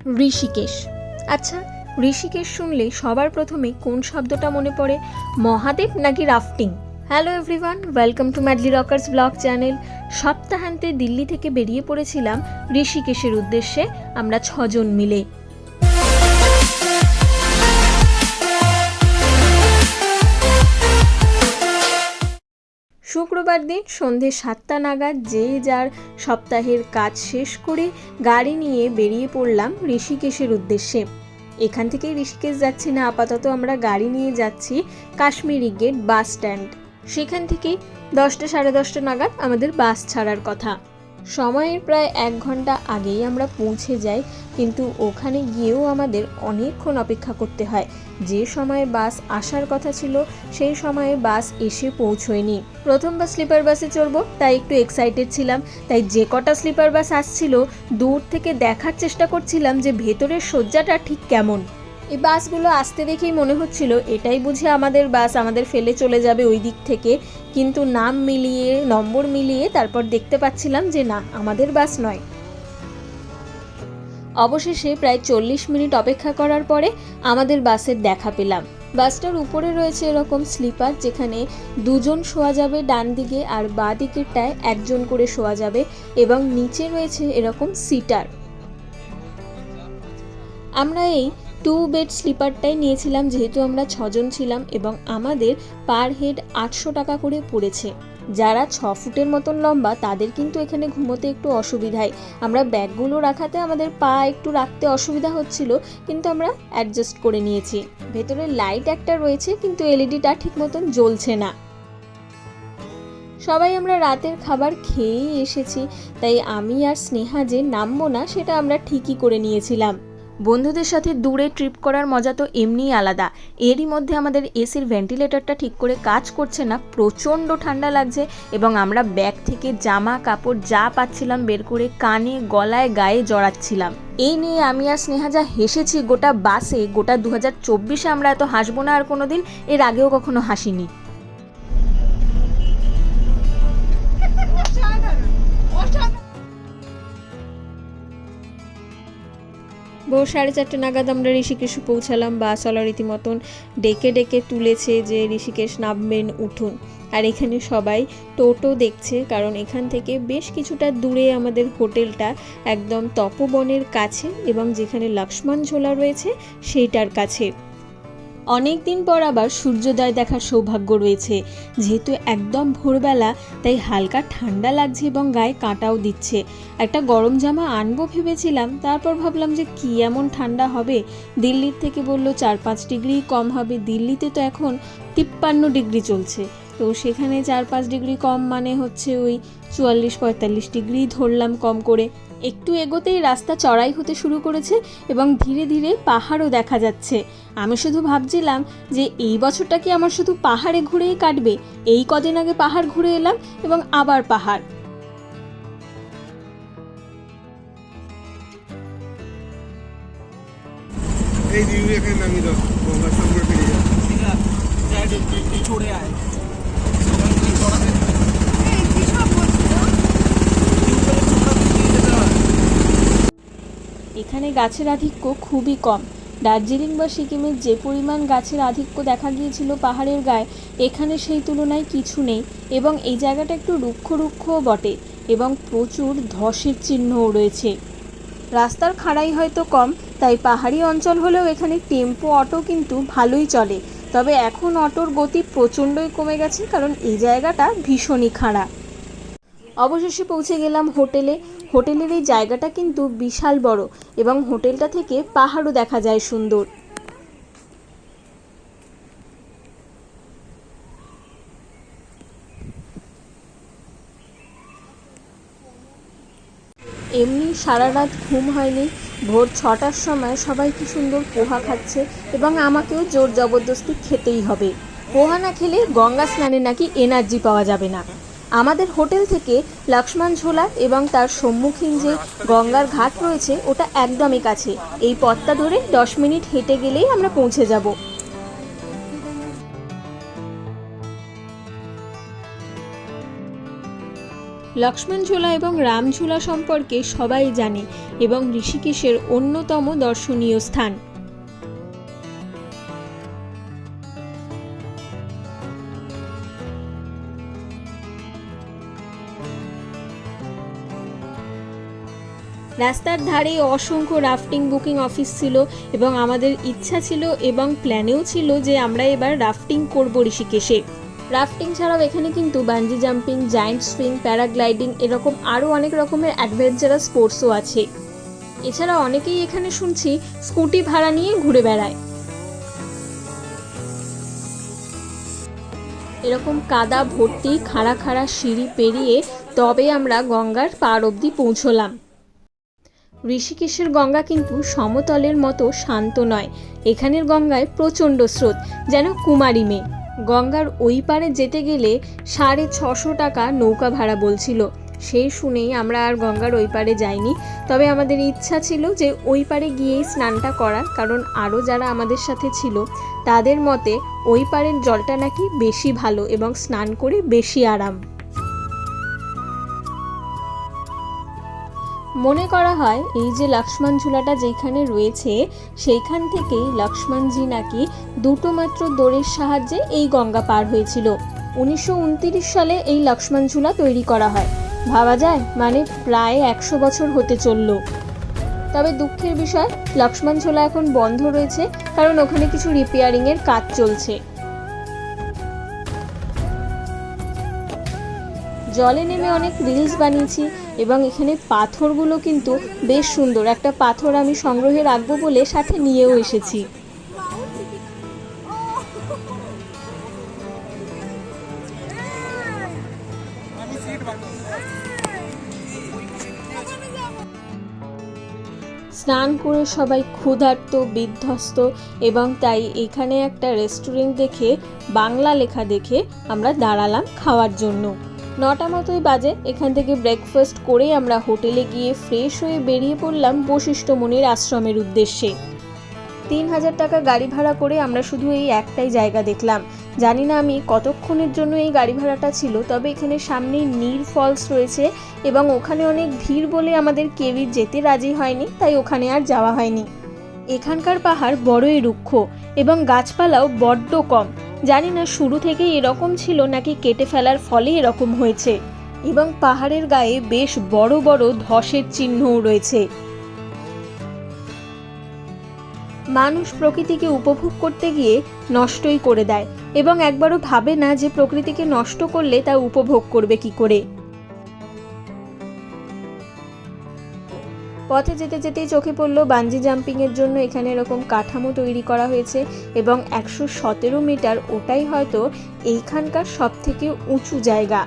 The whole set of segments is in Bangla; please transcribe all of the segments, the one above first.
ঋষিকেশ। আচ্ছা, ঋষিকেশ শুনলে সবার প্রথমে কোন শব্দটা মনে পড়ে? মহাদেব নাকি rafting? Hello everyone, welcome to madly Rockerz blog channel. সপ্তাহান্তে দিল্লি থেকে বেরিয়ে পড়েছিলাম ঋষিকেশের উদ্দেশ্যে আমরা 6 জন মিলে। শুক্রবার দিন সন্ধে 7টা নাগাদ যে যার সপ্তাহের কাজ শেষ করে গাড়ি নিয়ে বেরিয়ে পড়লাম ঋষিকেশের উদ্দেশ্যে। এখান থেকেই ঋষিকেশ যাচ্ছি না, আপাতত আমরা গাড়ি নিয়ে যাচ্ছি কাশ্মীরি গেট বাস স্ট্যান্ড। সেখান থেকেই 10টা সাড়ে 10টা নাগাদ আমাদের বাস ছাড়ার কথা। সময়ের প্রায় 1 ঘন্টা আগেই আমরা পৌঁছে যাই, কিন্তু ওখানে গিয়েও আমাদের অনেকক্ষণ অপেক্ষা করতে হয়। যে সময়ে বাস আসার কথা ছিল সেই সময়ে বাস এসে পৌঁছয়নি। প্রথমবার স্লিপার বাসে চড়বো, তাই একটু এক্সাইটেড ছিলাম। তাই যে কটা স্লিপার বাস আসছিল দূর থেকে দেখার চেষ্টা করছিলাম যে ভেতরের সজ্জাটা ঠিক কেমন। এই বাসগুলো আসতে দেখেই মনে হচ্ছিল এটাই বুঝি আমাদের বাস, আমাদের ফেলে চলে যাবে ওই দিক থেকে। কিন্তু নাম মিলিয়ে নম্বর মিলিয়ে তারপর দেখতে পাচ্ছিলাম যে না, আমাদের বাস নয়। অবশেষে প্রায় 40 মিনিট অপেক্ষা করার পরে আমাদের বাসের দেখা পেলাম। বাসটার উপরে রয়েছে এরকম স্লিপার, যেখানে 2 জন শোয়া যাবে ডান দিকে, আর বাঁ দিকেরটায় 1 জন করে শোয়া যাবে, এবং নিচে রয়েছে এরকম সিটার। আমরা এই 2 বেড স্লিপারটাই নিয়েছিলাম যেহেতু আমরা 6 জন ছিলাম, এবং আমাদের পার হেড 800 টাকা করে পড়েছে। যারা 6 ফুটের মতন লম্বা তাদের কিন্তু এখানে ঘুমোতে একটু অসুবিধায়। আমরা ব্যাগগুলো রাখাতে আমাদের পা একটু রাখতে অসুবিধা হচ্ছিল, কিন্তু আমরা অ্যাডজাস্ট করে নিয়েছি। ভেতরে লাইট একটা রয়েছে, কিন্তু এলইডিটা ঠিক মতন জ্বলছে না। সবাই আমরা রাতের খাবার খেয়েই এসেছি, তাই আমি আর স্নেহা যে নামবো না সেটা আমরা ঠিকই করে নিয়েছিলাম। বন্ধুদের সাথে দূরে ট্রিপ করার মজা তো এমনিই আলাদা। এরই মধ্যে আমাদের এসির ভেন্টিলেটরটা ঠিক করে কাজ করছে না, প্রচণ্ড ঠান্ডা লাগছে, এবং আমরা ব্যাগ থেকে জামা কাপড় যা পাচ্ছিলাম বের করে কানে গলায় গায়ে জড়াচ্ছিলাম। এই নিয়ে আমি আর স্নেহা যা হেসেছি গোটা বাসে, গোটা 2024-এ আমরা এত হাসবো না আর কোনোদিন, এর আগেও কখনো হাসিনি। ভোর 4:30 নাগাদ আমরা ঋষিকেশ পৌঁছালাম। বাসওয়ালা রীতিমতন ডেকে ডেকে তুলেছে যে ঋষিকেশ নামবেন, উঠুন। আর এখানে সবাই টোটো দেখছে, কারণ এখান থেকে বেশ কিছুটা দূরে আমাদের হোটেলটা, একদম তপবনের কাছে, এবং যেখানে লক্ষ্মণ ঝোলা রয়েছে সেইটার কাছে। অনেক দিন পর আবার সূর্যোদয় দেখার সৌভাগ্য রয়েছে। যেহেতু একদম ভোরবেলা, তাই হালকা ঠান্ডা লাগছে এবং গায়ে কাঁটাও দিচ্ছে। একটা গরম জামা আনবো ভেবেছিলাম, তারপর ভাবলাম যে কি এমন ঠান্ডা হবে। দিল্লির থেকে বললো 4-5 ডিগ্রি কম হবে। দিল্লিতে তো এখন 53 ডিগ্রি চলছে, তো সেখানে 4-5 ডিগ্রি কম মানে হচ্ছে ওই 44-45 ডিগ্রি ধরলাম কম করে। একটু এগোতেই রাস্তা চড়াই হতে শুরু করেছে এবং ধীরে ধীরে পাহাড়ও দেখা যাচ্ছে। আমি শুধু ভাবছিলাম যে এই বছরটা কি আমার শুধু পাহাড়ে ঘুরেই কাটবে। এই কদিন আগে পাহাড় ঘুরে এলাম এবং আবার পাহাড়। এই দিউ এখানে নামিয়ে দাও, গঙ্গার সামনে ফিরে যাও। ঠিক আছে, যাই দেখি ছড়ে আয়। এখানে গাছের আধিক্য খুবই কম। দার্জিলিং বা সিকিমের যে পরিমাণ গাছের আধিক্য দেখা গিয়েছিল পাহাড়ের গায়ে, এখানে সেই তুলনায় কিছু নেই, এবং এই জায়গাটা একটু রুক্ষ রুক্ষও বটে, এবং প্রচুর ধসের চিহ্নও রয়েছে। রাস্তার খাড়াই হয়তো কম, তাই পাহাড়ি অঞ্চল হলেও এখানে টেম্পো অটো কিন্তু ভালোই চলে। তবে এখন অটোর গতি প্রচণ্ডই কমে গেছে, কারণ এই জায়গাটা ভীষণই খাড়া। অবশেষে পৌঁছে গেলাম হোটেলে। হোটেলের এই জায়গাটা কিন্তু বিশাল বড়, এবং হোটেলটা থেকে পাহাড়ও দেখা যায় সুন্দর। এমনি সারা রাত ঘুম হয়নি। ভোর 6টার সময় সবাই কি সুন্দর পোহা খাচ্ছে, এবং আমাকেও জোর জবরদস্তি খেতেই হবে। পোহা না খেলে গঙ্গা স্নানে নাকি এনার্জি পাওয়া যাবে না। আমাদের হোটেল থেকে লক্ষ্মণ ঝোলা এবং তার সম্মুখীন যে গঙ্গার ঘাট রয়েছে ওটা একদমই কাছে। এই পথটা ধরে 10 মিনিট হেঁটে গেলেই আমরা পৌঁছে যাব। লক্ষ্মণঝোলা এবং রামঝোলা সম্পর্কে সবাই জানে এবং ঋষিকেশের অন্যতম দর্শনীয় স্থান। রাস্তার ধারে অসংখ্য রাফটিং বুকিং অফিস ছিল এবং আমাদের ইচ্ছা ছিল এবং প্ল্যানেও ছিল যে আমরা এবার রাফটিং করব ঋষিকেশে। রাফটিং ছাড়াও এখানে কিন্তু bungee jumping, giant swing, paragliding এরকম আরও অনেক রকমের অ্যাডভেঞ্চারাস স্পোর্টসও আছে। এছাড়া অনেকেই এখানে শুনছি স্কুটি ভাড়া নিয়ে ঘুরে বেড়ায়। এরকম কাদা ভর্তি খাড়া খাড়া সিঁড়ি পেরিয়ে তবে আমরা গঙ্গার পার অবধি পৌঁছলাম। ঋষিকেশের গঙ্গা কিন্তু সমতলের মতো শান্ত নয়, এখানের গঙ্গায় প্রচণ্ড স্রোত, যেন কুমারী মেয়ে। গঙ্গার ওই পারে যেতে গেলে 650 টাকা নৌকা ভাড়া বলছিল। সেই শুনেই আমরা আর গঙ্গার ওই পারে যাইনি। তবে আমাদের ইচ্ছা ছিল যে ওই পারে গিয়েই স্নানটা করার, কারণ আরও যারা আমাদের সাথে ছিল তাদের মতে ওই পারের জলটা নাকি বেশি ভালো এবং স্নান করে বেশি আরাম। মনে করা হয় এই যে লক্ষ্মণঝুলাটা যেখানে রয়েছে সেইখান থেকেই লক্ষ্মণজি নাকি দুটো মাত্র দড়ির সাহায্যে এই গঙ্গা পার হয়েছিল। 1929 সালে এই লক্ষ্মণঝুলা তৈরি করা হয়। ভাবা যায়, মানে প্রায় 100 বছর হতে চলল। তবে দুঃখের বিষয়, লক্ষ্মণঝুলা এখন বন্ধ রয়েছে, কারণ ওখানে কিছু রিপেয়ারিংয়ের কাজ চলছে। জলে নেমে অনেক রিলস বানিয়েছি এবং এখানে পাথরগুলো কিন্তু বেশ সুন্দর। একটা পাথর আমি সংগ্রহে রাখবো বলে সাথে নিয়েও এসেছি। স্নান করে সবাই ক্ষুধার্ত, বিধ্বস্ত এবং তাই এখানে একটা রেস্টুরেন্ট দেখে বাংলা লেখা দেখে আমরা দাঁড়ালাম খাওয়ার জন্য। 9টা মতোই বাজে। এখান থেকে ব্রেকফাস্ট করে আমরা হোটেলে গিয়ে ফ্রেশ হয়ে বেরিয়ে পড়লাম বশিষ্ঠ মুনির আশ্রমের উদ্দেশ্যে। 3000 টাকা গাড়ি ভাড়া করে আমরা শুধু এই একটাই জায়গা দেখলাম। জানি না আমি কতক্ষণের জন্য এই গাড়ি ভাড়াটা ছিল, তবে এখানে সামনেই নীর ফলস রয়েছে এবং ওখানে অনেক ভিড় বলে আমাদের কেউই যেতে রাজি হয়নি, তাই ওখানে আর যাওয়া হয়নি। এখানকার পাহাড় বড়ই রুক্ষ এবং গাছপালাও বড্ড কম। জানি না শুরু থেকেই এরকম ছিল নাকি কেটে ফেলার ফলে এরকম হয়েছে, এবং পাহাড়ের গায়ে বেশ বড় বড় ধসের চিহ্নও রয়েছে। মানুষ প্রকৃতিকে উপভোগ করতে গিয়ে নষ্টই করে দেয় এবং একবারও ভাবে না যে প্রকৃতিকে নষ্ট করলে তা উপভোগ করবে কি করে। পথে যেতে যেতেই চোখে পড়লো বাঞ্জি জাম্পিংয়ের জন্য এখানে এরকম কাঠামো তৈরি করা হয়েছে এবং 117 মিটার, ওটাই হয়তো এইখানকার সবথেকে উঁচু জায়গা।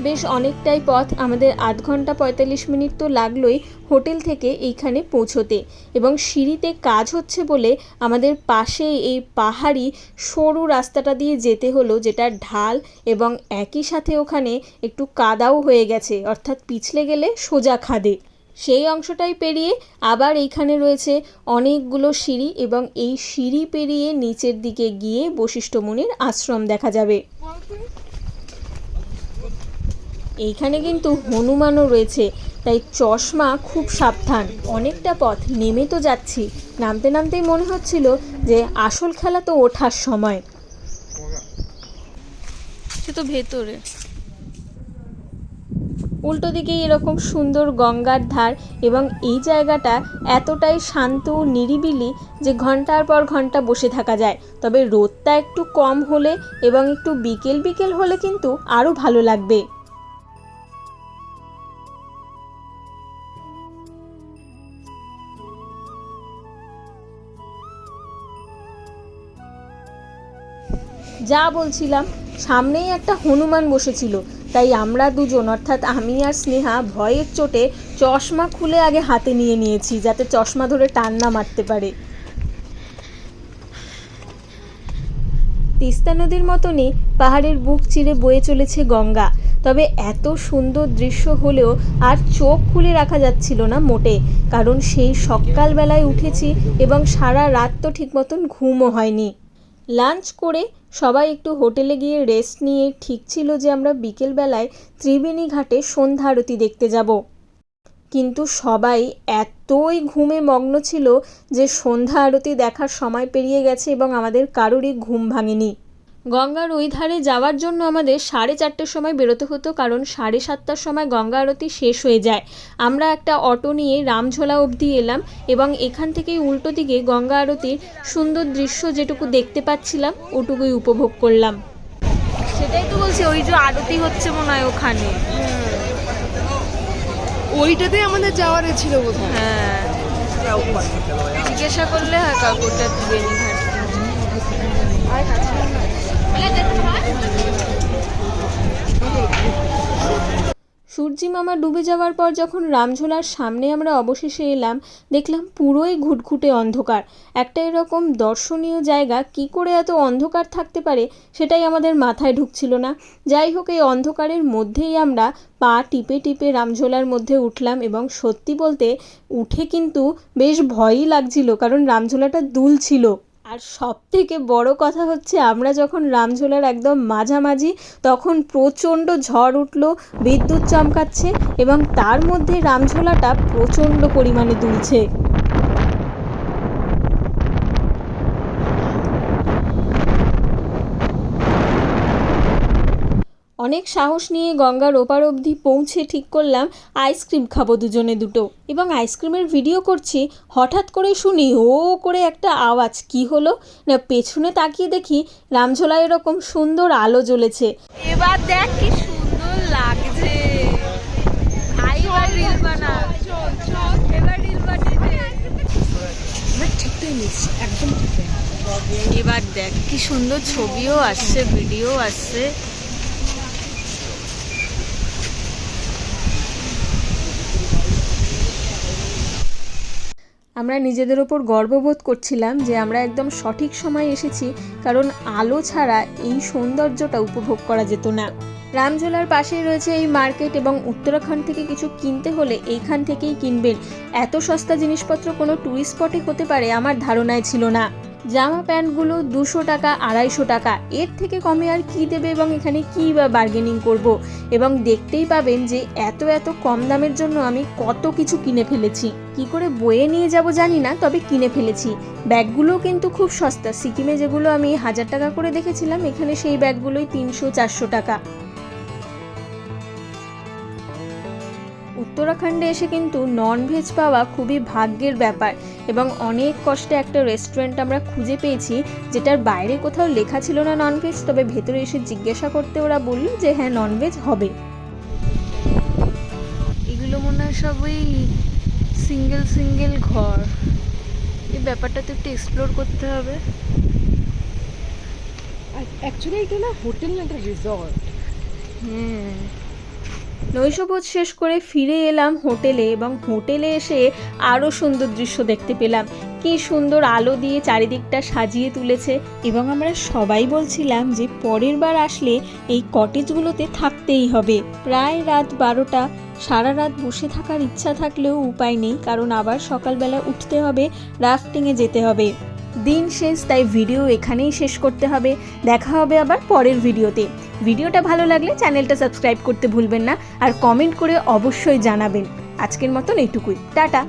বেশ অনেকটাই পথ, আমাদের 8 ঘন্টা 45 মিনিট তো লাগলোই হোটেল থেকে এইখানে পৌঁছোতে, এবং সিঁড়িতে কাজ হচ্ছে বলে আমাদের পাশে এই পাহাড়ি সরু রাস্তাটা দিয়ে যেতে হলো, যেটা ঢাল এবং একই সাথে ওখানে একটু কাদাও হয়ে গেছে, অর্থাৎ পিছলে গেলে সোজা খাদে। সেই অংশটাই পেরিয়ে আবার এইখানে রয়েছে অনেকগুলো সিঁড়ি এবং এই সিঁড়ি পেরিয়ে নিচের দিকে গিয়ে বশিষ্ঠ মুনির আশ্রম দেখা যাবে। এইখানে কিন্তু হনুমানও রয়েছে, তাই চশমা খুব সাবধান। অনেকটা পথ নেমে তো যাচ্ছি, নামতে নামতেই মনে হচ্ছিল যে আসল খেলা তো ওঠার সময়। সে তো ভেতরে উল্টো দিকেই এরকম সুন্দর গঙ্গার ধার, এবং এই জায়গাটা এতটাই শান্ত নিরিবিলি যে ঘন্টার পর ঘন্টা বসে থাকা যায়। তবে রোদটা একটু কম হলে এবং একটু বিকেল বিকেল হলে কিন্তু আরও ভালো লাগবে। যা বলছিলাম, সামনেই একটা হনুমান বসেছিল, তাই আমরা দুজন অর্থাৎ আমি আর স্নেহা ভয়ের চোটে চশমা খুলে আগে হাতে নিয়ে নিয়েছি, যাতে চশমা ধরে টান না মারতে পারে। তিস্তা নদীর মতনই পাহাড়ের বুক চিরে বয়ে চলেছে গঙ্গা। তবে এত সুন্দর দৃশ্য হলেও আর চোখ খুলে রাখা যাচ্ছিল না মোটে, কারণ সেই সকালবেলায় উঠেছি এবং সারা রাত তো ঠিক মতন ঘুমও হয়নি। লাঞ্চ করে সবাই একটু হোটেলে গিয়ে রেস্ট নিয়ে ঠিক ছিল যে আমরা বিকেলবেলায় ত্রিবেণী ঘাটে সন্ধ্যা আরতি দেখতে যাব, কিন্তু সবাই এতই ঘুমে মগ্ন ছিল যে সন্ধ্যা আরতি দেখার সময় পেরিয়ে গেছে এবং আমাদের কারোরই ঘুম ভাঙেনি। গঙ্গার ওই ধারে যাওয়ার জন্য আমাদের 4:30টার সময় বেরোতে হতো, কারণ 7:30টার সময় গঙ্গা আরতি শেষ হয়ে যায়। আমরা একটা অটো নিয়ে রামঝোলা অবধি এলাম এবং এখান থেকেই উল্টো দিকে গঙ্গা আরতির সুন্দর দৃশ্য যেটুকু দেখতে পাচ্ছিলাম ওটুকুই উপভোগ করলাম। সেটাই তো বলছি, ওই যে আরতি হচ্ছে মনে হয় ওখানে, ওইটাতেই আমাদের যাওয়ার ছিল বোধহয়। হ্যাঁ, জিজ্ঞাসা করলে হয় কাকুটা ত্রিবেণী ঘাট। সূর্যি মামা ডুবে যাওয়ার পর যখন রামঝোলার সামনে আমরা অবশেষে এলাম, দেখলাম পুরোই ঘুটঘুটে অন্ধকার। একটা এরকম দর্শনীয় জায়গা কি করে এত অন্ধকার থাকতে পারে সেটাই আমাদের মাথায় ঢুকছিল না। যাই হোক, এই অন্ধকারের মধ্যেই আমরা পা টিপে টিপে রামঝোলার মধ্যে উঠলাম এবং সত্যি বলতে উঠে কিন্তু বেশ ভয়ই লাগছিল, কারণ রামঝোলাটা দুলছিল। আর সব থেকে বড় কথা হচ্ছে, আমরা যখন রামঝোলার একদম মাঝামাঝি তখন প্রচণ্ড ঝড় উঠল, বিদ্যুৎ চমকাচ্ছে এবং তার মধ্যে রামঝোলাটা প্রচণ্ড পরিমাণে দুলছে। অনেক সাহস নিয়ে গঙ্গার ওপার অবধি পৌঁছে ঠিক করলাম আইসক্রিম খাবো দুজনে দুটো, এবং আইসক্রিমের ভিডিও করছি। হঠাৎ করে শুনি ও করে একটা আওয়াজ, কি হলো না পেছনে তাকিয়ে দেখি রামঝোলায় এরকম সুন্দর আলো জ্বলেছে। এবার দেখ কি সুন্দর লাগছে। এবার দেখ কি সুন্দর ছবিও আসছে, ভিডিও আসছে। আমরা নিজেদের ওপর গর্ববোধ করছিলাম যে আমরা একদম সঠিক সময় এসেছি, কারণ আলো ছাড়া এই সৌন্দর্যটা উপভোগ করা যেত না। রামঝোলার পাশেই রয়েছে এই মার্কেট এবং উত্তরাখণ্ড থেকে কিছু কিনতে হলে এইখান থেকেই কিনবেন। এত সস্তা জিনিসপত্র কোনো টুরিস্ট স্পটে হতে পারে আমার ধারণায় ছিল না। জামা প্যান্টগুলো 200 টাকা 250 টাকা, এর থেকে কমে আর কি দেবে এবং এখানে কী বা বার্গেনিং করব। এবং দেখতেই পাবেন যে এত এত কম দামের জন্য আমি কত কিছু কিনে ফেলেছি। কি করে বয়ে নিয়ে যাব জানি না, তবে কিনে ফেলেছি। ব্যাগগুলো কিন্তু খুব সস্তা। সিকিমে যেগুলো আমি 1000 টাকা করে দেখেছিলাম, এখানে সেই ব্যাগগুলোই 300-400 টাকা। উত্তরাখণ্ডে এসে কিন্তু ননভেজ পাওয়া খুবই ভাগ্যের ব্যাপার, এবং অনেক কষ্টে একটা রেস্টুরেন্ট আমরা খুঁজে পেয়েছি যেটার বাইরে কোথাও লেখা ছিল না ননভেজ, তবে ভেতরে এসে জিজ্ঞাসা করতে ওরা বলল যে হ্যাঁ ননভেজ হবে। এগুলো মনে হয় সবই সিঙ্গেল সিঙ্গেল ঘর। এই ব্যাপারটা তো একটু এক্সপ্লোর করতে হবে। অ্যাকচুয়ালি এটা না হোটেল না, এটা রিসর্ট। হ্যাঁ, নৈশভোজ শেষ করে ফিরে এলাম হোটেলে, এবং হোটেলে এসে আরও সুন্দর দৃশ্য দেখতে পেলাম। কি সুন্দর আলো দিয়ে চারিদিকটা সাজিয়ে তুলেছে, এবং আমরা সবাই বলছিলাম যে পরের বার আসলে এই কটেজগুলোতে থাকতেই হবে। প্রায় রাত 12টা। সারা রাত বসে থাকার ইচ্ছা থাকলেও উপায় নেই, কারণ আবার সকালবেলা উঠতে হবে, রাফটিংয়ে যেতে হবে। দিন শেষ, তাই ভিডিও এখানেই শেষ করতে হবে। দেখা হবে আবার পরের ভিডিওতে। ভিডিওটা ভালো লাগলে চ্যানেলটা সাবস্ক্রাইব করতে ভুলবেন না, আর কমেন্ট করে অবশ্যই জানাবেন। আজকের মতন এইটুকুই, টাটা।